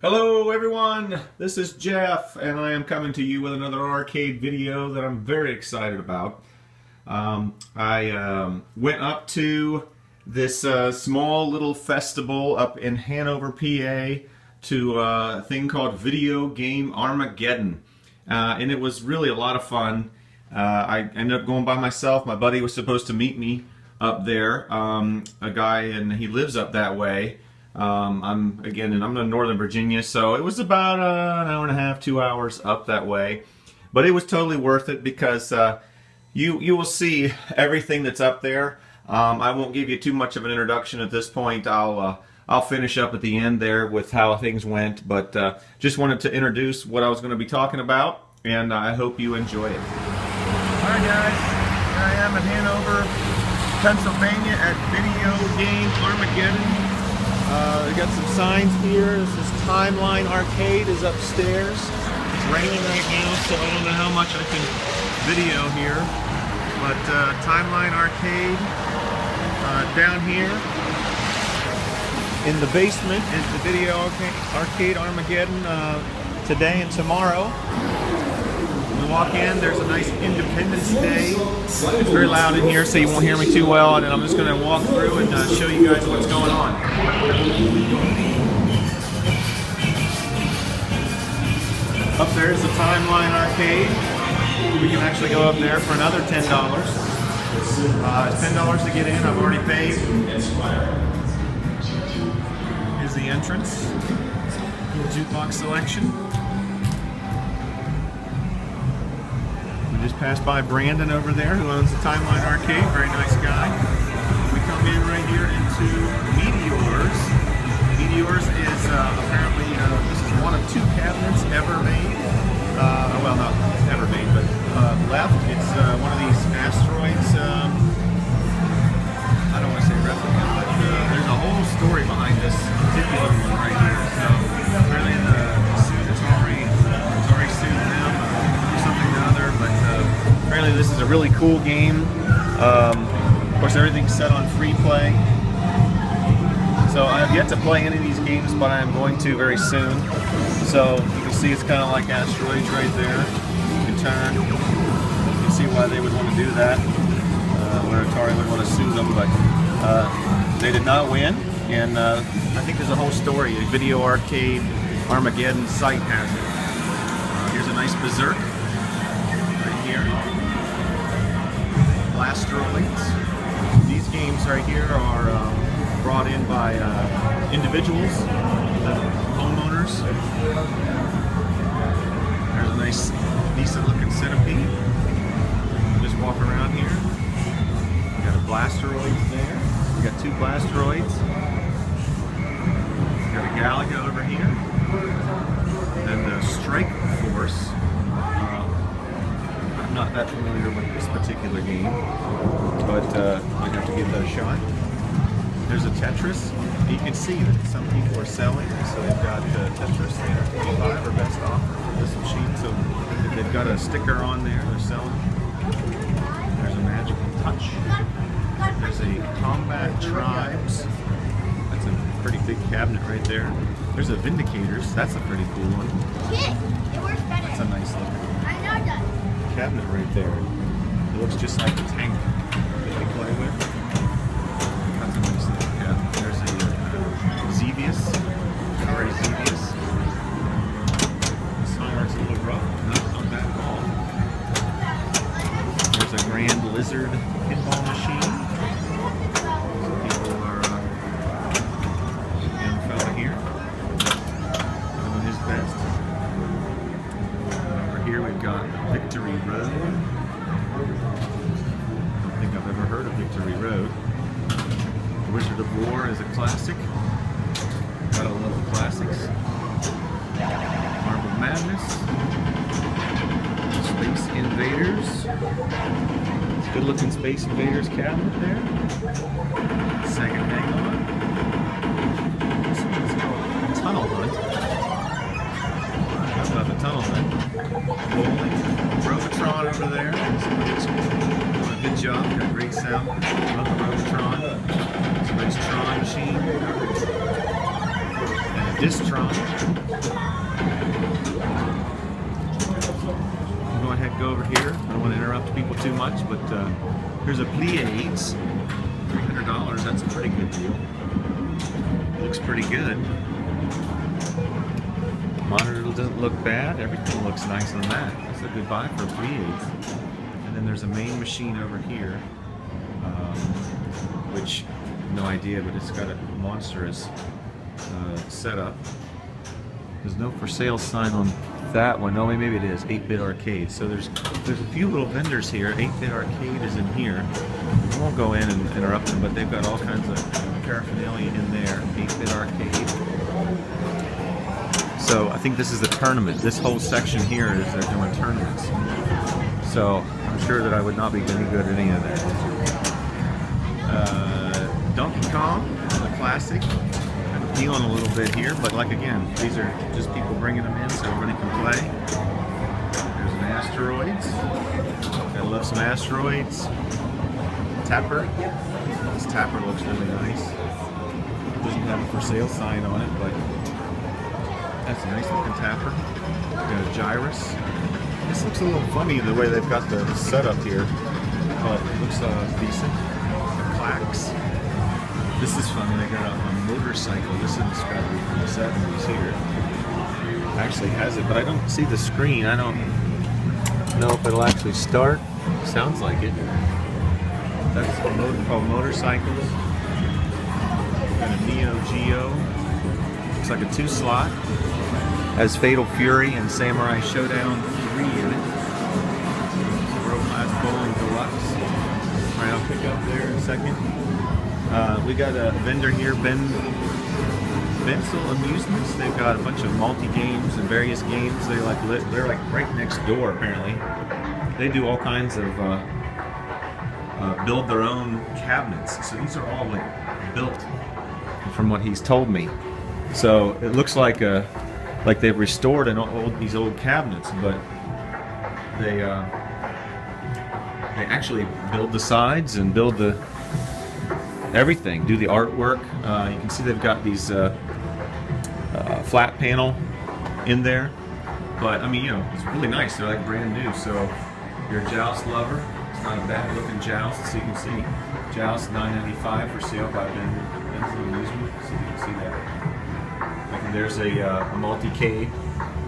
Hello everyone, this is Jeff and I am coming to you with another arcade video that I'm very excited about. I went up to this small little festival up in Hanover, PA to a thing called Video Game Armageddon, and it was really a lot of fun. I ended up going by myself. My buddy was supposed to meet me up there, a guy, and he lives up that way. I'm in Northern Virginia, so it was about an hour and a half, 2 hours up that way. But it was totally worth it because you will see everything that's up there. I won't give you too much of an introduction at this point. I'll finish up at the end there with how things went, but just wanted to introduce what I was going to be talking about, and I hope you enjoy it. Alright guys, here I am at Hanover, Pennsylvania at Video Game Armageddon. We got some signs here. This is TimeLine Arcade is upstairs. It's raining right now, so I don't know how much I can video here. But TimeLine Arcade down here in the basement is the Video Arcade Armageddon today and tomorrow. When we walk in, there's a nice Independence Day. It's very loud in here, so you won't hear me too well, and I'm just going to walk through and show you guys what's going on. Up there is the TimeLine Arcade. We can actually go up there for another $10. It's $10 to get in. I've already paid. Here's the entrance. Jukebox selection. We just passed by Brandon over there, who owns the TimeLine Arcade. Very nice guy. We come in right here into Meteors. Meteors is apparently, this is one of 2 cabinets ever made. Well, not ever made, but left. It's one of these asteroids. I don't want to say replica, but there's a whole story behind this particular one right here. So apparently the suit Atari sued them or something or other, but apparently this is a really cool game. Of course, everything's set on free play. So I have yet to play any of these games, but I am going to very soon. So you can see it's kind of like asteroids right there. You can turn. You can see why they would want to do that. Where Atari would want to sue them, but they did not win. And I think there's a whole story. A Video Arcade Armageddon site has it. Here's a nice Berserk right here. Blasteroids. These games right here are brought in by individuals, homeowners. There's a nice, decent looking centipede. Just walk around here. We got a Blasteroids there. We got 2 Blasteroids. We got a Galaga over here. And the Strike Force. I'm not that familiar with this particular game, but I have to give that a shot. There's a Tetris. You can see that some people are selling, so they've got Tetris 25 or best offer for this machine. So if they've got a sticker on there, they're selling. There's a Magical Touch. There's a Combat Tribes. That's a pretty big cabinet right there. There's a Vindicators. That's a pretty cool one. It works better. That's a nice looking that. cabinet right there. It looks just like a tank that they play with. That's a nice little cabinet. There's a Xevious. Atari Xevious. This art's a little rough. Not bad at all. There's a Grand Lizard pinball machine. People are young fella here doing his best. Over here we've got Victory Road. I don't think I've ever heard of Victory Road. Wizard of War is a classic. Gotta love classics. Marble Madness. Space Invaders. Good looking Space Invaders cabinet there. Second Hang-On. This one's called Tunnel Hunt. How about the Tunnel Hunt? Bowling. Robotron over there. Somebody's doing a good job. Got great sound. Love the Robotron. It's a nice Tron machine. And Distron. Go ahead and go over here. I don't want to interrupt people too much, but here's a Pleiades. $300, that's a pretty good deal. Looks pretty good. Monitor doesn't look bad. Everything looks nice on that. That's a good buy for a Pleiades. And then there's a main machine over here, which, no idea, but it's got a monstrous setup. There's no for sale sign on that one. No, maybe it is. 8-Bit Arcade. So there's a few little vendors here. 8-Bit Arcade is in here. I won't go in and interrupt them, but they've got all kinds of paraphernalia in there. 8-Bit Arcade. So I think this is the tournament. This whole section here is they're doing tournaments. So I'm sure that I would not be any good at any of that. Donkey Kong, the classic. I'm peeling a little bit here, but like again, these are just people bringing them in so everybody can play. There's an Asteroids. Gotta love some Asteroids. Tapper. This Tapper looks really nice. Doesn't have a for sale sign on it, but that's a nice looking Tapper. Got a Gyrus. This looks a little funny the way they've got the setup here, but it looks decent. Clacks. This is funny. They got a motorcycle. This is probably from the 70s here. Actually has it, but I don't see the screen. I don't know if it'll actually start. Sounds like it. That's called Motorcycles. Got a Neo Geo. Looks like a 2-slot. Has Fatal Fury and Samurai Showdown 3 in it. World Class Bowling Deluxe. Alright, I'll pick up there in a second. We got a vendor here, Benzel Amusements. They've got a bunch of multi-games and various games. They're like right next door apparently. They do all kinds of build their own cabinets. So these are all like built from what he's told me. So it looks like they've restored these old cabinets, but they actually build the sides and build the everything, do the artwork. You can see they've got these flat panel in there, but I mean, you know, it's really nice. They're like brand new. So if you're a Joust lover, it's not a bad looking Joust. So you can see Joust $9.95 for sale by Benzel Amusements. So you can see that. And there's a multi-cade.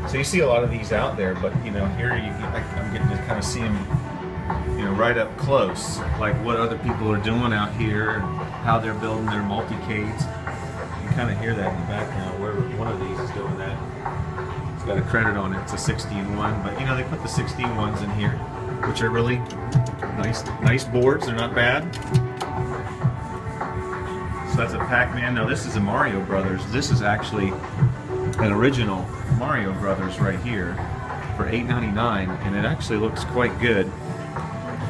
So you see a lot of these out there, but you know, here I'm getting to kind of see them, you know, right up close, like what other people are doing out here and how they're building their multi-cades. You can kind of hear that in the background where one of these is doing that. It's got a credit on it. It's a 16-1, but you know, they put the 16-1s in here, which are really nice boards. They're not bad. So that's a Pac-Man. No, this is a Mario Brothers. This is actually an original Mario Brothers right here for $8.99, and it actually looks quite good.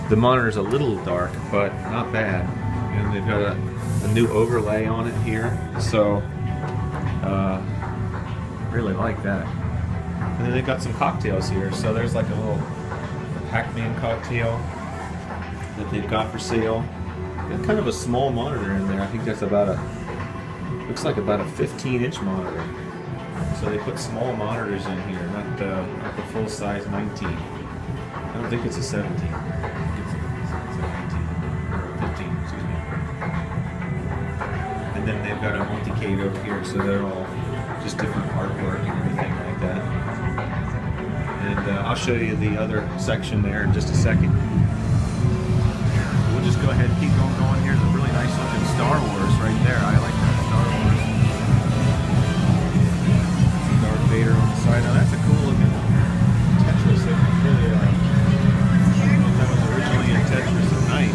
The monitor's a little dark, but not bad. And they've got a new overlay on it here, so really like that. And then they've got some cocktails here. So there's like a little Pac-Man cocktail that they've got for sale. Got kind of a small monitor in there. I think that's looks like about a 15-inch monitor. So they put small monitors in here, not the full-size 19. I don't think it's a 17. I think it's a 19 or a 15. Excuse me. And then they've got a multi-cade over here, so they're all just different artwork and everything like that. And I'll show you the other section there in just a second. We'll just go ahead and keep going. Here's a really nice looking Star Wars right there. I like that Star Wars. Darth Vader on the side. Now that's a cool looking Tetris. That really, I don't know if that was originally a Tetris at night.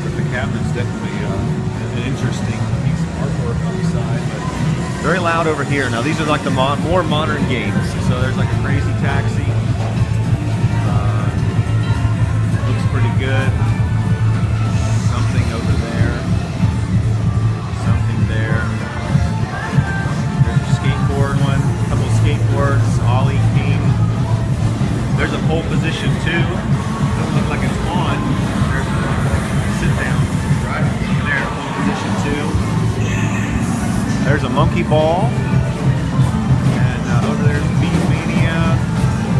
But the cabinet's definitely an interesting piece of artwork on the side. But very loud over here. Now these are like the more modern games. So there's like a Crazy Taxi. Pretty good. Something over there. Something there. There's a skateboard one. A couple skateboards. Ollie King. There's a pole position too. Doesn't look like it's on. There's a sit down. Right there. Pole position too. There's a monkey ball. And over there's Beat Mania,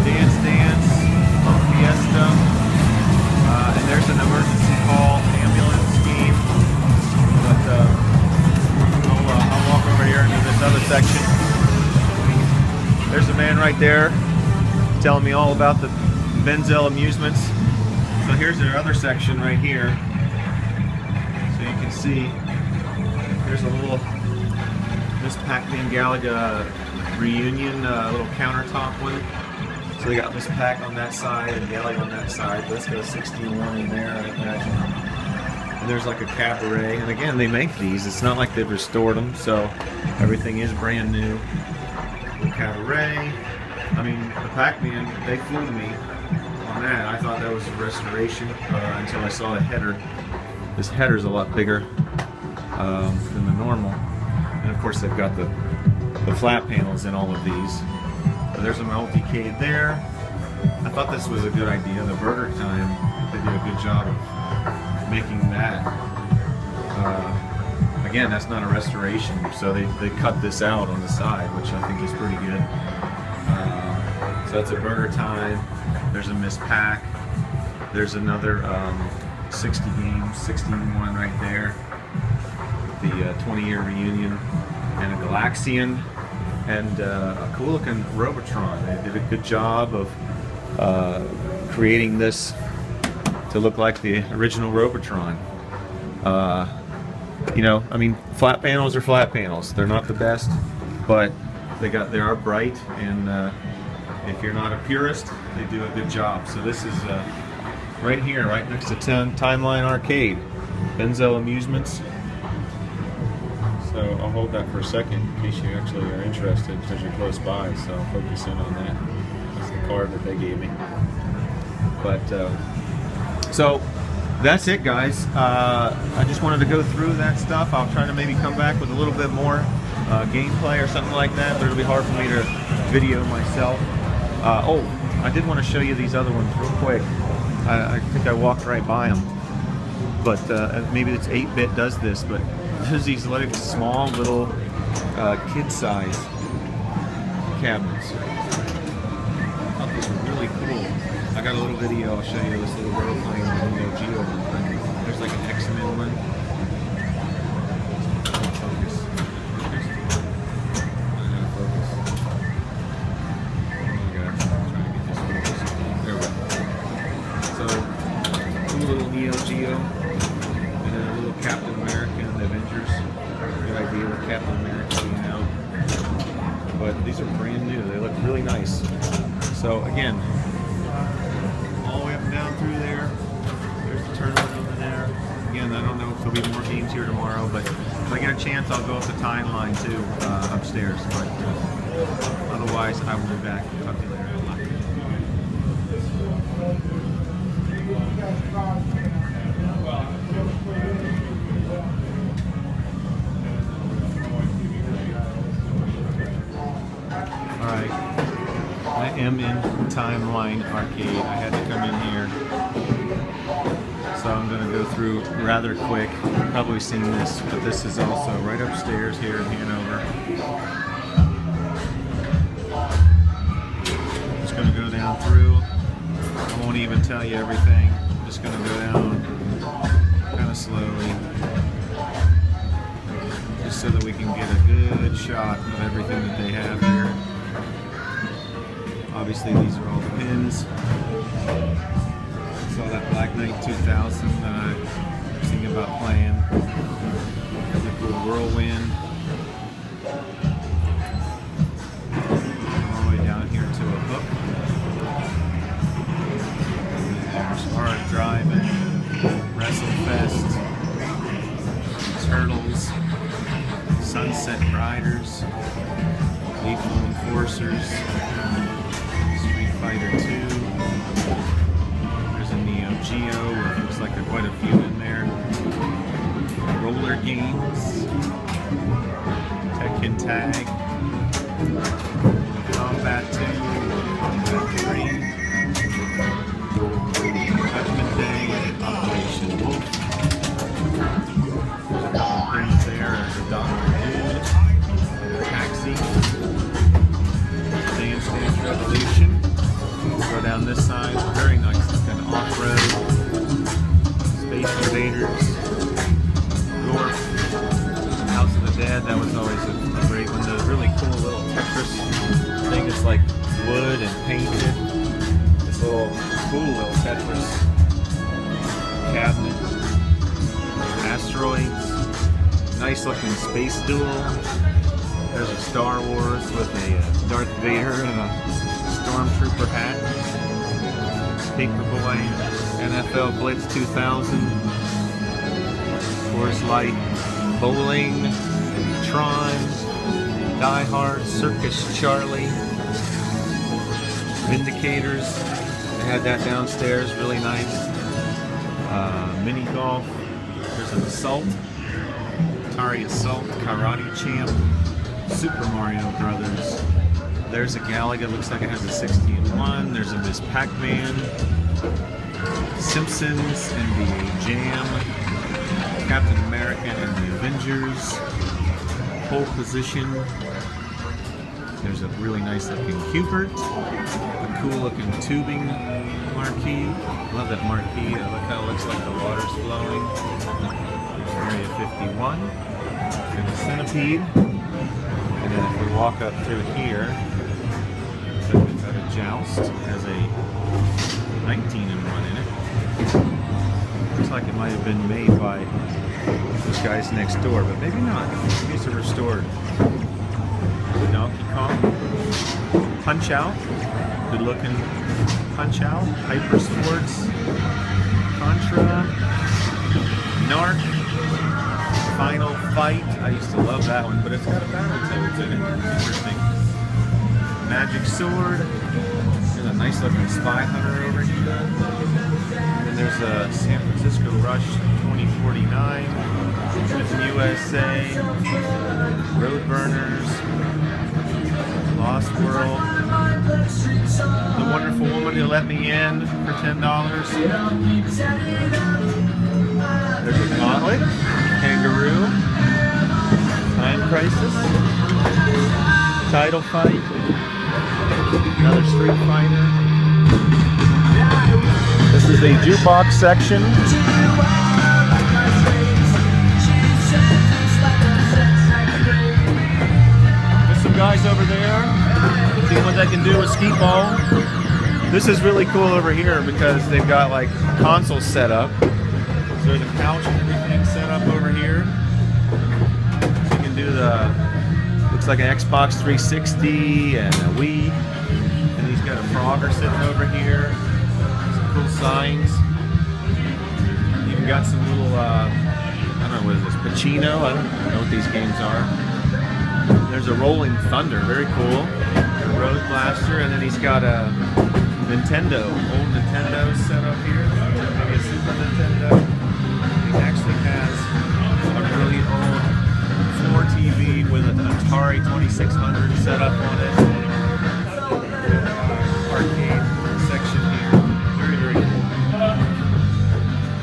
Dance Dance, Funk Fiesta. And there's an emergency call ambulance scheme. But I'll walk over here into this other section. There's a man right there telling me all about the Benzel Amusements. So here's their other section right here. So you can see there's a little Miss Pac-Man Galaga reunion little countertop one. So they got Miss Pac on that side and Galaga on that side. Let's go 61 in there, I imagine. And there's like a cabaret. And again, they make these. It's not like they've restored them, so everything is brand new. The cabaret. I mean, the Pac-Man, they fooled me on that. I thought that was a restoration until I saw the header. This header's a lot bigger than the normal. And of course they've got the flat panels in all of these. But there's a multicade there. I thought this was a good idea. The Burger Time, they did a good job of making that. Again, that's not a restoration, so they cut this out on the side, which I think is pretty good. So that's a Burger Time. There's a Miss Pac. There's another 60 games, 61 right there. The 20-year reunion, and a Galaxian, and a cool looking Robotron. They did a good job of creating this to look like the original Robotron. You know, I mean, flat panels are flat panels. They're not the best, but they are bright, and if you're not a purist, they do a good job. So this is right here, right next to TimeLine Arcade, Benzel Amusements. So I'll hold that for a second in case you actually are interested, because you're close by. So I'll focus in on that. That's the card that they gave me. But so that's it, guys. I just wanted to go through that stuff. I'll try to maybe come back with a little bit more gameplay or something like that, but it'll be hard for me to video myself. Oh, I did want to show you these other ones real quick. I think I walked right by them, but maybe it's 8-bit does this, but there's these like small little kid-size cabinets. I thought these were really cool. I got a little video. I'll show you this little airplane Neo Geo one. There's like an X-Men one. Focus. I gotta focus. Oh my gosh, I'm trying to get this focused. There we go. So, cool little Neo Geo. And then a little Captain America and the Avengers. Good idea with Captain America being out. But these are brand new. They look really nice. So again, all the way up and down through there. There's the tournament over there. Again, I don't know if there'll be more games here tomorrow, but if I get a chance, I'll go up the timeline too, upstairs. But otherwise, I will be back. Talk to you later. Alright, I am in TimeLine Arcade. I had to come in here, so I'm going to go through rather quick. You've probably seen this, but this is also right upstairs here in Hanover. Just going to go down through. I won't even tell you everything. I'm just going to go down kind of slowly, just so that we can get a good shot of everything that they have here. Obviously, these are all the pins. Saw that Black Knight 2000 that I was thinking about playing. The cool Whirlwind. All the way down here to a hook. There's Hard Driving, WrestleFest, Turtles, Sunset Riders, Lethal Enforcers, Fighter 2. There's a Neo Geo, where it looks like there are quite a few in there. Roller games, Tekken Tag, Combat 2, Combat 3, Judgment Day, Operation Wolf. There's a couple things there. There's a Dr. Dude. wood and painted. This little cool little Tetris cabinet. Asteroids. Nice looking space duel. There's a Star Wars with a Darth Vader and a Stormtrooper hat. Paperboy, NFL Blitz 2000. Coors Light, Bowling, Tron, Die Hard, Circus Charlie, Vindicators. They had that downstairs, really nice. Mini golf. There's an Assault, Atari Assault, Karate Champ, Super Mario Brothers. There's a Galaga, looks like it has a 60-in-1. There's a Miss Pac-Man, Simpsons, NBA Jam, Captain America and the Avengers, Pole Position. There's a really nice looking Hubert, a cool looking tubing marquee. Love that marquee. Look how it looks like the water's flowing. Area 51. And a centipede. And then if we walk up through here, so we've got a Joust. It has a 19-in-1 in it. Looks like it might have been made by those guys next door, but maybe not. Maybe it's a restored. Donkey Kong. Punch Out. Good looking Punch Out. Hyper Sports. Contra. Narc. Final Fight. I used to love that one, but it's got a Battletoads in it. Interesting. Magic Sword. There's a nice looking Spy Hunter over here. And then there's a San Francisco Rush 2049. There's an USA. Road Burners. Lost World. The Wonderful Woman Who Let Me In for $10. There's a Gauntlet. Kangaroo. Time Crisis. Title Fight. Another Street Fighter. This is the jukebox section. There's some guys over there seeing what they can do with skee ball. This is really cool over here because they've got like consoles set up. So there's a couch and everything set up over here. So you can do the, looks like an Xbox 360 and a Wii. And he's got a Frogger sitting over here. Some cool signs. You've got some little, I don't know, what is this, Pacino? I don't know what these games are. There's a Rolling Thunder, very cool. A Road Blaster, and then he's got a Nintendo, old Nintendo set up here. Maybe a Super Nintendo. He actually has a really old floor TV with an Atari 2600 set up on it. Arcade section here. Very, very cool.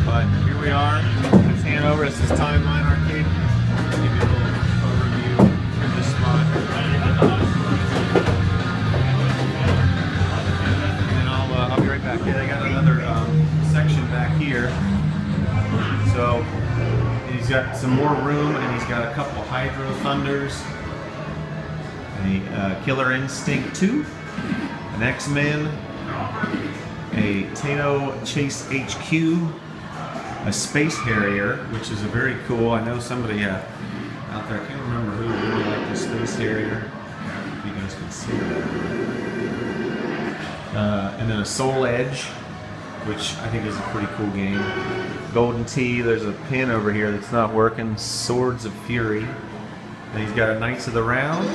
But here we are. It's Hanover. This is TimeLine Arcade. I'll give you a little overview of this spot. And I'll be right back. Yeah, they got another section back here. So he's got some more room, and he's got a couple Hydro Thunders, a Killer Instinct 2, an X-Men, a Tato Chase HQ, a Space Harrier, which is a very cool. I know somebody out there, I can't remember who really liked the Space Harrier. If you guys can see that. And then a Soul Edge, which I think is a pretty cool game. Golden Tee, there's a pin over here that's not working. Swords of Fury. And he's got a Knights of the Round,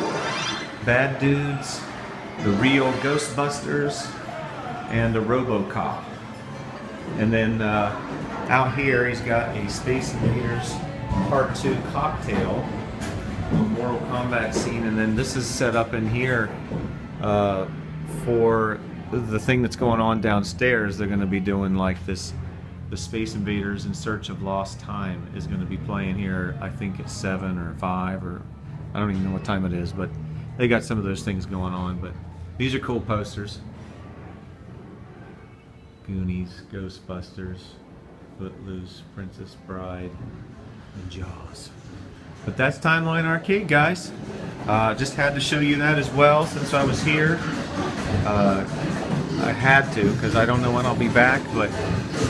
Bad Dudes, the Real Ghostbusters, and a RoboCop. And then out here he's got a Space Invaders Part 2 cocktail, a Mortal Kombat scene, and then this is set up in here for the thing that's going on downstairs. They're going to be doing like this. The Space Invaders in Search of Lost Time is going to be playing here, I think it's 7 or 5, or I don't even know what time it is, but they got some of those things going on. But these are cool posters. Goonies, Ghostbusters, Footloose, Princess Bride, and Jaws. But that's TimeLine Arcade, guys. Just had to show you that as well since I was here. I had to because I don't know when I'll be back, but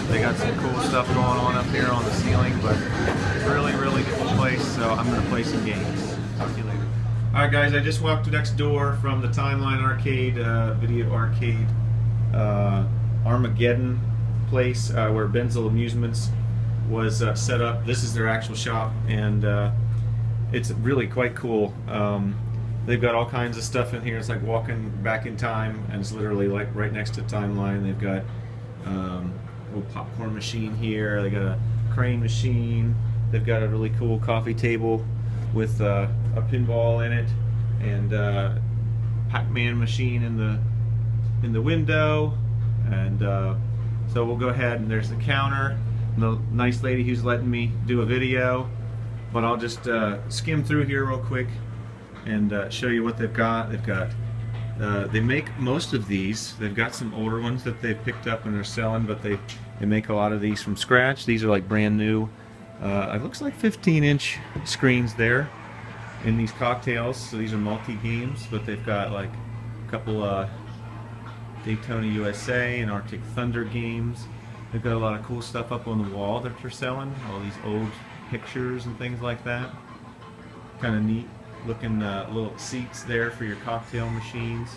they got some cool stuff going on up here on the ceiling, but really, really cool place, so I'm going to play some games. Talk to you later. Alright guys, I just walked next door from the Timeline Arcade, Video Arcade Armageddon place where Benzel Amusements was set up. This is their actual shop, and it's really quite cool. They've got all kinds of stuff in here. It's like walking back in time, and it's literally like right next to Timeline. They've got a little popcorn machine here. They got a crane machine. They've got a really cool coffee table with a pinball in it, and Pac-Man machine in the window. And so we'll go ahead, and there's the counter. And the nice lady who's letting me do a video, but I'll just skim through here real quick and show you what they've got. They've got they make most of these. They've got some older ones that they've picked up and they're selling, but they make a lot of these from scratch. These are like brand new. It looks like 15-inch screens there in these cocktails. So these are multi-games, but they've got like a couple Daytona USA and Arctic Thunder games. They've got a lot of cool stuff up on the wall that they're selling. All these old pictures and things like that. Kind of neat looking little seats there for your cocktail machines,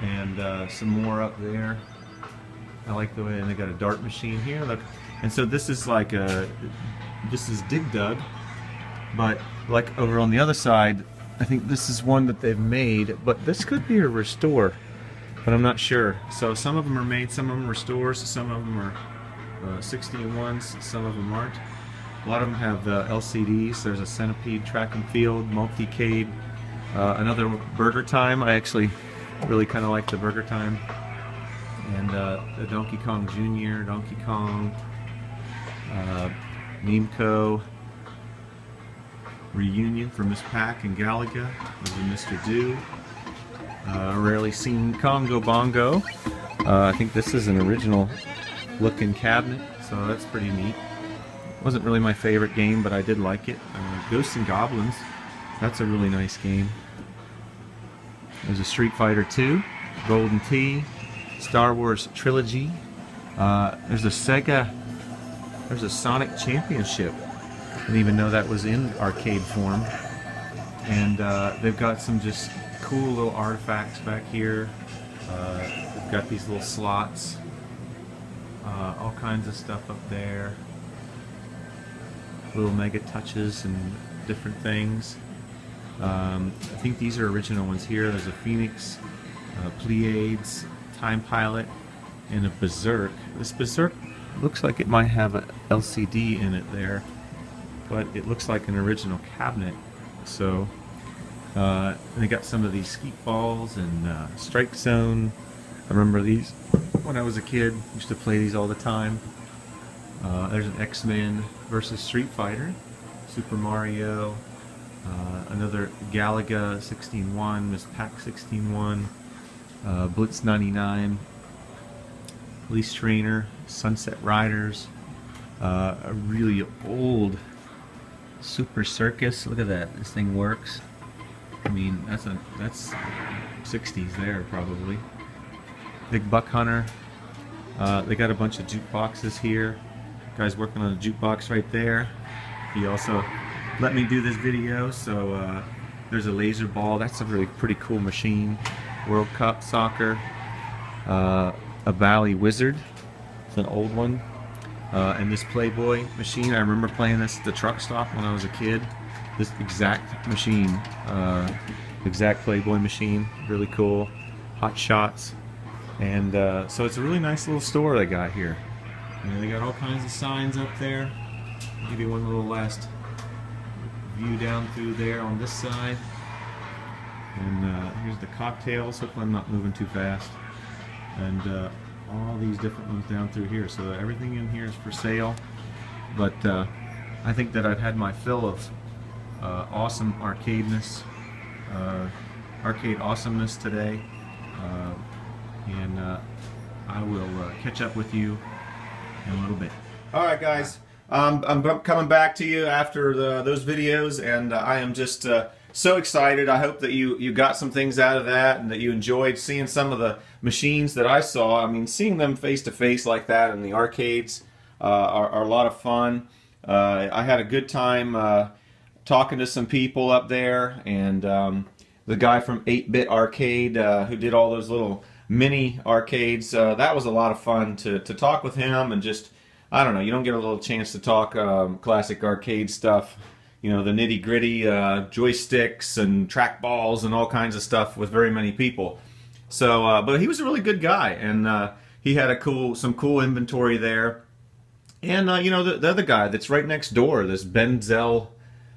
and some more up there. I like the way, and they got a dart machine here. Look, and so this is like this is Dig Dug, but like over on the other side, I think this is one that they've made, but this could be a restore, but I'm not sure. So some of them are made, some of them are restores, some of them are 16-1s, some of them aren't. A lot of them have LCDs. There's a Centipede Track and Field, Multicade, another Burger Time. I actually really kind of like the Burger Time. And the Donkey Kong Jr., Donkey Kong, Namco, Reunion for Miss Pac and Galaga. There's a Mr. Do. Rarely seen Congo Bongo. I think this is an original looking cabinet, so that's pretty neat. Wasn't really my favorite game, but I did like it. Ghosts and Goblins, that's a really nice game. There's a Street Fighter 2, Golden Tee, Star Wars Trilogy. There's a Sega, there's a Sonic Championship. I didn't even know that was in arcade form. And they've got some just cool little artifacts back here. They've got these little slots, all kinds of stuff up there. Little Mega Touches and different things. I think these are original ones here. There's a Phoenix, Pleiades, Time Pilot, and a Berserk. This Berserk looks like it might have an LCD in it there, but it looks like an original cabinet. So they got some of these skeet balls and Strike Zone. I remember these when I was a kid. Used to play these all the time. There's an X-Men versus Street Fighter, Super Mario, another Galaga 16-1, Miss Pac 16-1, Blitz 99, Police Trainer, Sunset Riders, a really old Super Circus. Look at that, this thing works. I mean, that's 60s there probably. Big Buck Hunter. They got a bunch of jukeboxes here. Guy's working on a jukebox right there. He also let me do this video, so there's a laser ball. That's a really pretty cool machine. World Cup Soccer. A Valley Wizard. It's an old one. And this Playboy machine. I remember playing this at the truck stop when I was a kid. This exact machine. Exact Playboy machine. Really cool. Hot Shots. And so it's a really nice little store they got here. And they got all kinds of signs up there. I'll give you one little last view down through there on this side. And here's the cocktails. Hopefully I'm not moving too fast. And all these different ones down through here. So everything in here is for sale. But I think that I've had my fill of awesome arcadeness, arcade awesomeness today. And I will catch up with you in a little bit. Alright guys, I'm coming back to you after those videos, and I am just so excited. I hope that you got some things out of that and that you enjoyed seeing some of the machines that I saw. I mean, seeing them face to face like that in the arcades are a lot of fun. I had a good time talking to some people up there, and the guy from 8-Bit Arcade who did all those little mini arcades, that was a lot of fun to talk with him, and just, I don't know, you don't get a little chance to talk classic arcade stuff, you know, the nitty gritty joysticks and trackballs and all kinds of stuff with very many people. So, but he was a really good guy, and he had some cool inventory there. And you know, the other guy that's right next door, this Benzel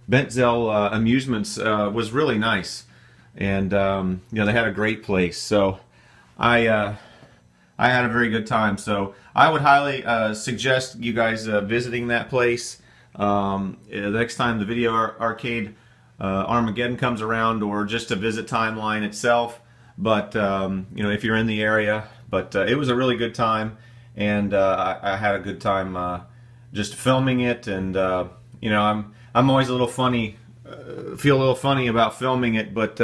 Amusements, was really nice, and you know, they had a great place. So I had a very good time. So I would highly suggest you guys visiting that place the next time the Video Arcade Armageddon comes around, or just to visit Timeline itself. But you know, if you're in the area, but it was a really good time, and I had a good time just filming it. And you know, I'm always a little funny, feel a little funny about filming it, but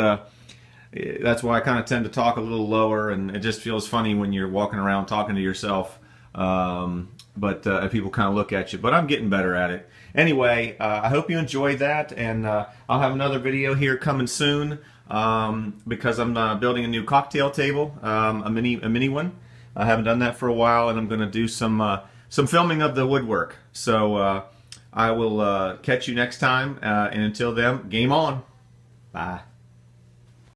that's why I kind of tend to talk a little lower, and it just feels funny when you're walking around talking to yourself. But people kind of look at you. But I'm getting better at it. Anyway, I hope you enjoyed that, and I'll have another video here coming soon because I'm building a new cocktail table, a mini one. I haven't done that for a while, and I'm going to do some filming of the woodwork. So I will catch you next time, and until then, game on. Bye.